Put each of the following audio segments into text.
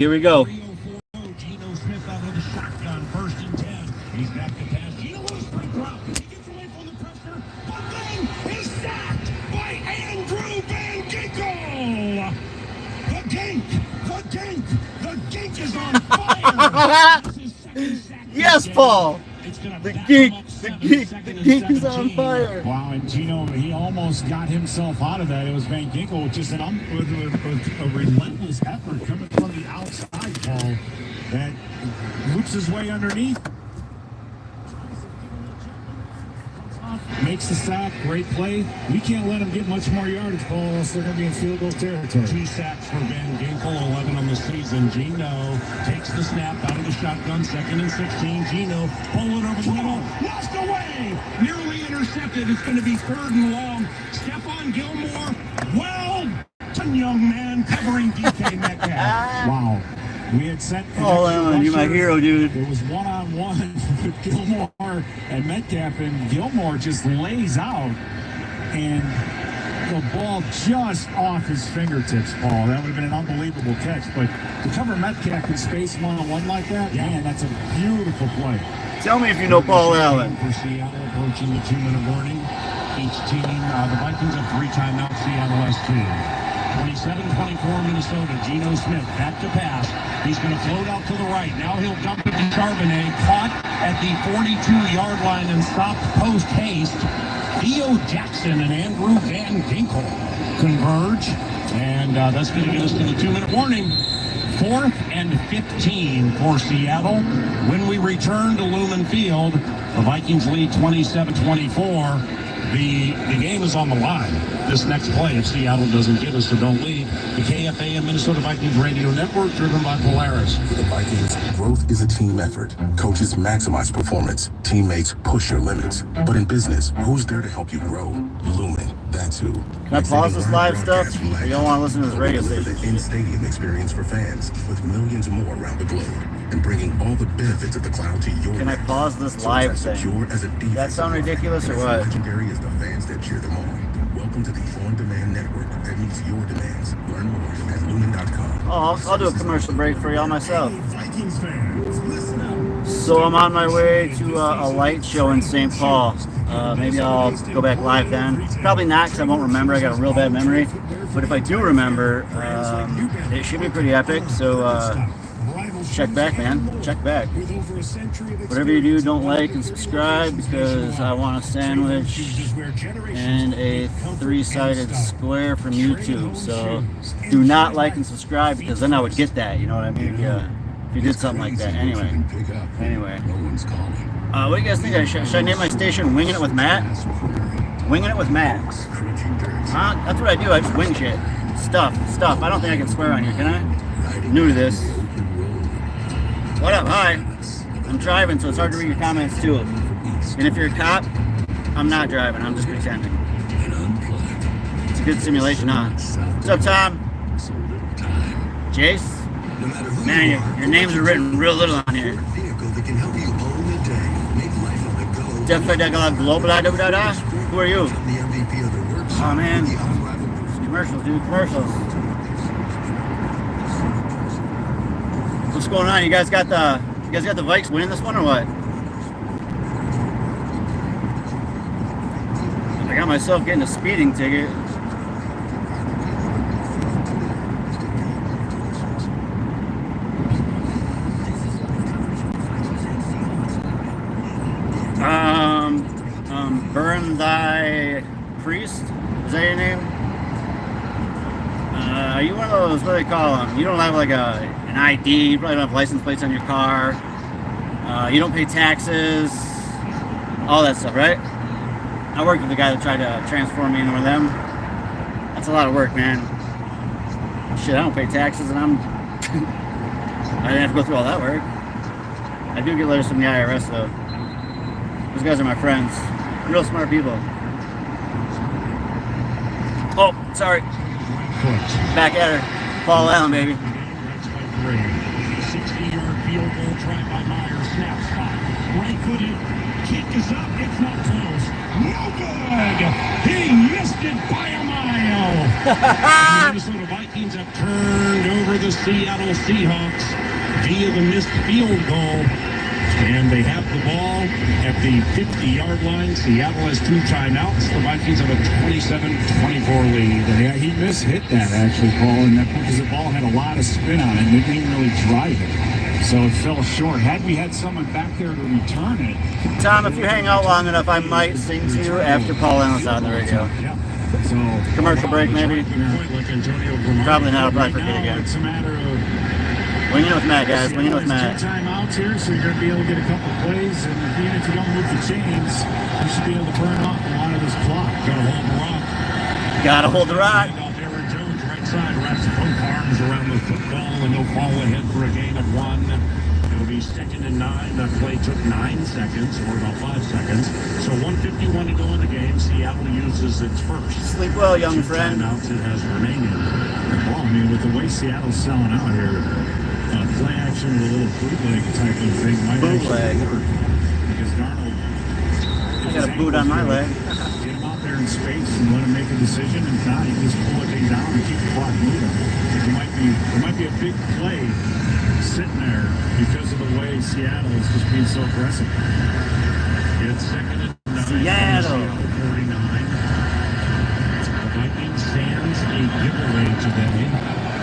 Here we go. Geno Smith out of the shotgun, 1st and 10. He's back to pass. Geno with a sprint route. He gets away from the pressure, but then is sacked by Andrew Van Ginkel. The Gink is on fire. Yes, Paul. The geek is on fire. Wow, and Geno, he almost got himself out of that. It was Van Ginkel with just with a relentless effort coming from the outside, Paul, that loops his way underneath. Makes the sack, great play. We can't let him get much more yardage, Paul, else they're going to be in field goal territory. 2 sacks for Van Ginkel, 11 on the season. Geno takes the snap out of the shotgun, 2nd and 16. Geno pull it over the middle, lost away, nearly intercepted. It's going to be 3rd and long. Stephon Gilmore, well done, young man, covering DK Metcalf. Wow. We had sent Paul Allen, you're my hero, dude. It was one-on-one with Gilmore and Metcalf, and Gilmore just lays out, and the ball just off his fingertips, Paul. That would have been an unbelievable catch, but to cover Metcalf in space one-on-one like that, man, that's a beautiful play. Tell me if you know Paul Allen. For Seattle, approaching the 2-minute warning. Each team, the Vikings have 3 timeouts, Seattle has 2. 27-24 Minnesota. Geno Smith back to pass. He's going to float out to the right. Now he'll dump it to Charbonnet. Caught at the 42-yard line and stopped post haste. Theo Jackson and Andrew Van Ginkel converge. And that's going to get us to the 2-minute warning. 4th and 15 for Seattle. When we return to Lumen Field, the Vikings lead 27-24. The game is on the line. This next play, if Seattle doesn't get us, so don't leave. The KFAN Minnesota Vikings Radio Network, driven by Polaris. For the Vikings, growth is a team effort. Coaches maximize performance. Teammates push your limits. But in business, who's there to help you grow? Lumen. That's who. Can I pause this live stuff? Or you don't want to listen to this radio station? The in-stadium experience for fans, with millions more around the globe, and bringing all the benefits of the cloud to your. Can I pause this live thing? Does that sound ridiculous or what? Legendary is the fans that cheer them on. Welcome to the on-demand network that meets your demands. Learn more at lumen.com. Oh, I'll do a commercial break for y'all myself. Vikings fans, listen up. So I'm on my way to a light show in St. Paul. Maybe I'll go back live then. Probably not, because I won't remember. I got a real bad memory. But if I do remember, it should be pretty epic. So check back, man. Check back. Whatever you do, don't like and subscribe, because I want a sandwich and a 3-sided square from YouTube. So do not like and subscribe, because then I would get that. You know what I mean? If you did something like that. Anyway. What do you guys think? Should I name my station Winging It with Matt? Winging It with Matt. That's what I do. I just wing shit. Stuff. I don't think I can swear on here, can I? New to this. What up? Hi. I'm driving, so it's hard to read your comments too. And if you're a cop, I'm not driving. I'm just pretending. It's a good simulation, huh? What's up, Tom? Jace? Man, your names are written real little on here. Global. Who are you? Oh man, it's commercials, dude. Commercials. What's going on? You guys got the Vikes winning this one or what? I got myself getting a speeding ticket. Burn thy priest? Is that your name? Are you one of those, what do they call them? You don't have like an ID, you probably don't have license plates on your car. You don't pay taxes, all that stuff, right? I worked with the guy that tried to transform me into one of them. That's a lot of work, man. Shit, I don't pay taxes, and I didn't have to go through all that work. I do get letters from the IRS, though. Those guys are my friends. Real smart people. Oh, sorry. Back at her. Paul Allen, baby. 60-yard field goal tried by Myers. Snap spot. Right-footed. Kick is up. It's not close. No good. He missed it by a mile. The Minnesota Vikings Vikings have turned over the Seattle Seahawks via the missed field goal. And they have the ball at the 50-yard line. Seattle has 2 timeouts. The Vikings have a 27-24 lead. Yeah, he mishit that actually, Paul, and that because the ball had a lot of spin on it and it didn't really drive it. So it fell short. Had we had someone back there to return it. Tom, if you hang out long enough, I might sing to you after Paul Allen's on the radio. Yeah. So Commercial break, maybe. Probably not. I'll probably forget again. It's a matter of Winging with Matt, guys. Winging with Matt. 2 timeouts here, so you're going to be able to get a couple plays, and even if you don't move the chains, you should be able to burn off a lot of this clock. Gotta hold the rock. Gotta hold the rock. Aaron Jones, right side, wraps both arms around the football, and he'll fall ahead for a gain of 1. It'll be 2nd and 9. That play took 9 seconds, or about 5 seconds. So 1:51 to go in the game. Seattle uses its first. Sleep well, young 2 friend. timeouts it has remaining. Well, I mean, with the way Seattle's selling out here, play action with a little bootleg type of thing might Bootleg. actually work. Because Darnold, I got a boot on my leg. get him out there in space and let him make a decision. And if not, you just pull it down and keep the clock moving. There might be a big play sitting there because of the way Seattle is just being so aggressive. It's 2nd and 9. Seattle. 49. The Vikings stands a giveaway today.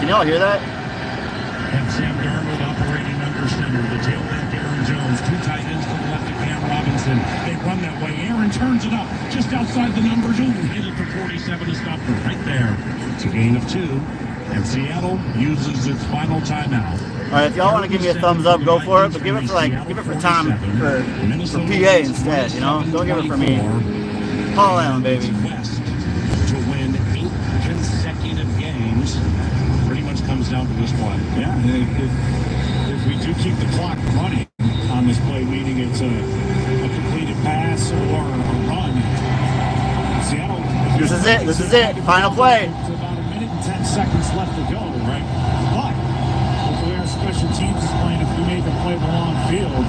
Can y'all hear that? And Sam Darnold operating under center. The tailback Aaron Jones. 2 tight ends to the left of Cam Robinson. They run that way. Aaron turns it up just outside the numbers. Ooh, hit it for 47 to stop it right there. It's a gain of 2. And Seattle uses its final timeout. All right, if y'all want to give me a thumbs up, go for it. But give it for Tom, for PA instead. You know, don't give it for me. Paul Allen, baby. West to win 8 consecutive games. Pretty much comes down to this one. Yeah, if we do keep the clock running on this play, meaning it's a completed pass or a run, Seattle. This is it. This is it. Final play. It's about 1 minute and 10 seconds left to go, right? But with the way our special teams is playing, if we make a play the long field,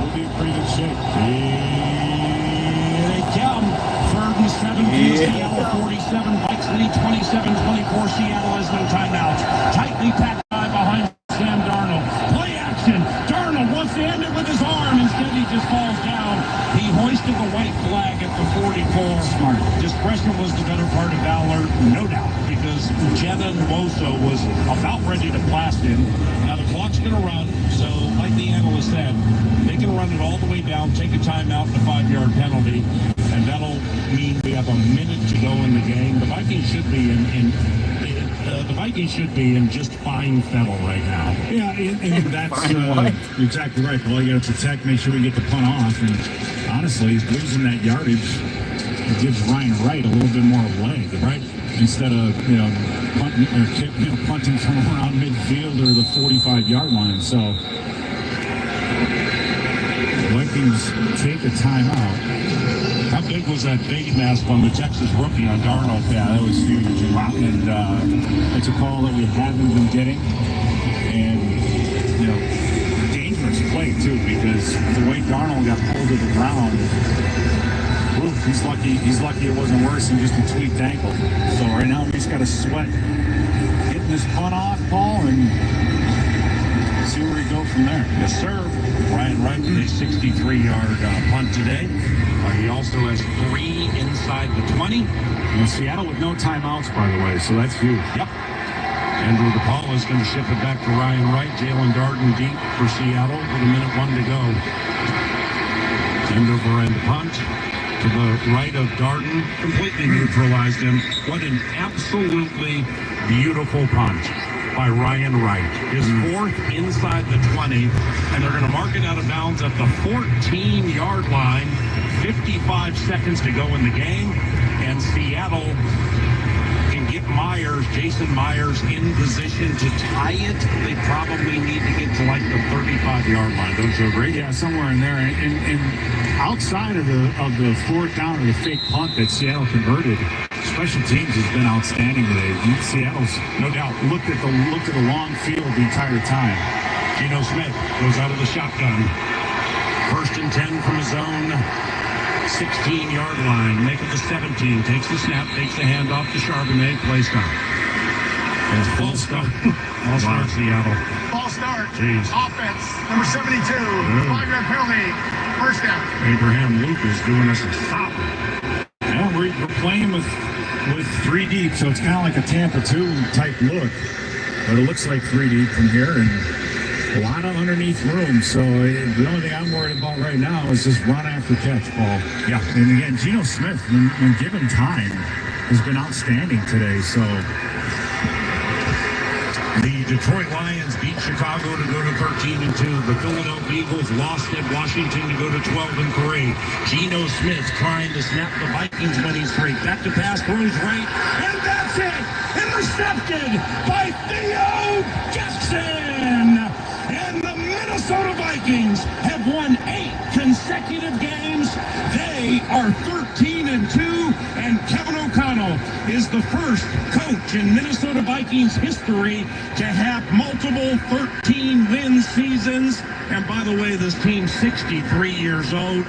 we'll be in pretty good shape. Here they come. 3rd and 17. Seattle 47. Vikes lead 27-24. Seattle has no timeouts. Tightly packed by behind Sam Darnold. Play action. Darnold wants to end it with his arm. Instead, he just falls down. He hoisted the white flag at the 44. Smart. Discretion was the better part of valor, no doubt, because Jenna Nwosu was about ready to blast him. Now the clock's going to run, so like the analyst said, they can run it all the way down, take a timeout and a 5-yard penalty, and that'll mean we have a minute to go in the game. The Vikings should be in just fine fettle right now. Yeah, and that's exactly right. Paul, you got to protect, make sure we get the punt off. And honestly, losing that yardage, it gives Ryan Wright a little bit more leg, right? Instead of punting from around midfield or the 45-yard line. So Vikings take a timeout. How big was that face mask on the Texas rookie on Darnold? Yeah, that was huge. And it's a call that we haven't been getting. And, dangerous play, too, because the way Darnold got pulled to the ground, he's lucky it wasn't worse than just a tweaked ankle. So right now, we just got to sweat getting this punt off, Paul, and see where we go from there. Yes, sir. Ryan Wright with a 63-yard punt today. He also has 3 inside the 20. And Seattle with no timeouts, by the way, so that's huge. Yep. Andrew DePaul is going to ship it back to Ryan Wright. Jalen Darden deep for Seattle with 1:01 to go. End over end punt to the right of Darden. Completely neutralized him. What an absolutely beautiful punt by Ryan Wright. His 4th inside the 20, and they're going to mark it out of bounds at the 14-yard line. 55 seconds to go in the game, and Seattle can get Jason Myers in position to tie it. They probably need to get to like the 35-yard line. Don't you agree? Yeah, somewhere in there. And outside of the 4th down or the fake punt that Seattle converted, special teams has been outstanding today. Seattle's no doubt looked at the long field the entire time. Geno Smith goes out of the shotgun. 1st and 10 from his own 16-yard line. Make it to 17. Takes the snap. Takes the handoff to Charbonnet. Play stop. False start. False start, Seattle. False start. Jeez. Offense, number 72. 5-yard penalty. First down. Abraham Luke is doing us a stop. Yeah, we're playing with three deep, so it's kind of like a Tampa 2 type look. But it looks like three deep from here, and a lot of underneath room. So the only thing I'm worried about right now is just run after catch, Paul. Yeah. And again, Geno Smith, when given time, has been outstanding today. So The Detroit Lions beat Chicago to go to 13-2. The Philadelphia Eagles lost at Washington to go to 12-3. Geno Smith trying to snap the Vikings winning streak. Back to pass, throws right, and that's it! Intercepted by Theo Jackson! And the Minnesota Vikings have won 8 consecutive games. They are 13-2, and Kevin O'Connell is the first coach in Minnesota Vikings history to have multiple 13-win seasons. And by the way, this team's 63 years old.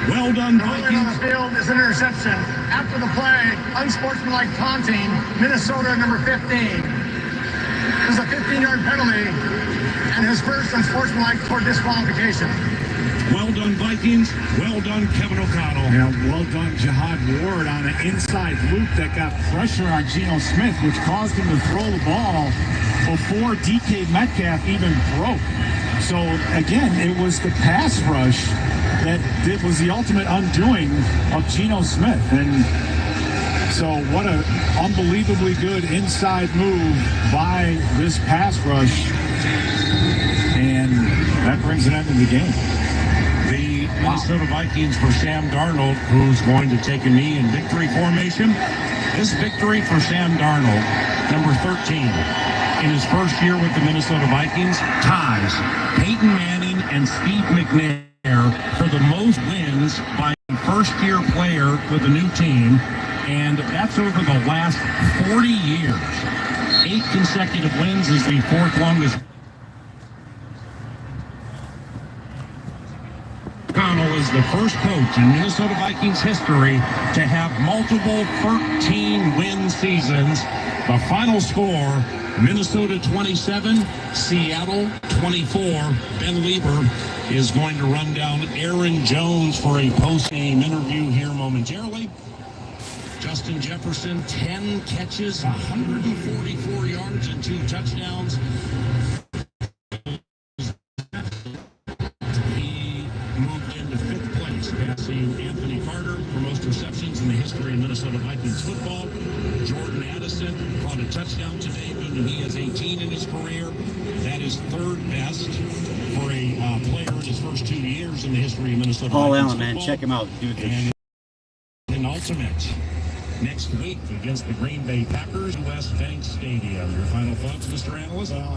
Well done, The ruling on Vikings. the field is an interception. After the play, unsportsmanlike taunting, Minnesota number 15. There's a 15-yard penalty, and his first unsportsmanlike toward disqualification. Well done, Vikings. Well done, Kevin O'Connell. yeah, well done, Jihad Ward on an inside loop that got pressure on Geno Smith, which caused him to throw the ball before DK Metcalf even broke. So again, it was the pass rush that was the ultimate undoing of Geno Smith. And so what a unbelievably good inside move by this pass rush. And that brings an end to the game. The Minnesota Vikings for Sam Darnold, who's going to take a knee in victory formation. This victory for Sam Darnold, number 13, in his first year with the Minnesota Vikings, ties Peyton Manning and Steve McNair for the most wins by a first-year player with a new team, and that's over the last 40 years. 8 consecutive wins is the 4th longest. O'Connell is the first coach in Minnesota Vikings history to have multiple 13-win seasons. The final score, Minnesota 27, Seattle 24. Ben Lieber is going to run down Aaron Jones for a post-game interview here momentarily. Justin Jefferson, 10 catches, 144 yards, and 2 touchdowns. He moved into 5th place, passing Anthony Carter for most receptions in the history of Minnesota Vikings football. Jordan Addison caught a touchdown today, meaning he has 18 in his career. That is 3rd best for a player in his first 2 years in the history of Minnesota Paul Vikings Allen, man, football. check him out. Dude, And an ultimate next week against the Green Bay Packers, West Bank Stadium. Your final thoughts, Mr. Analyst? Well,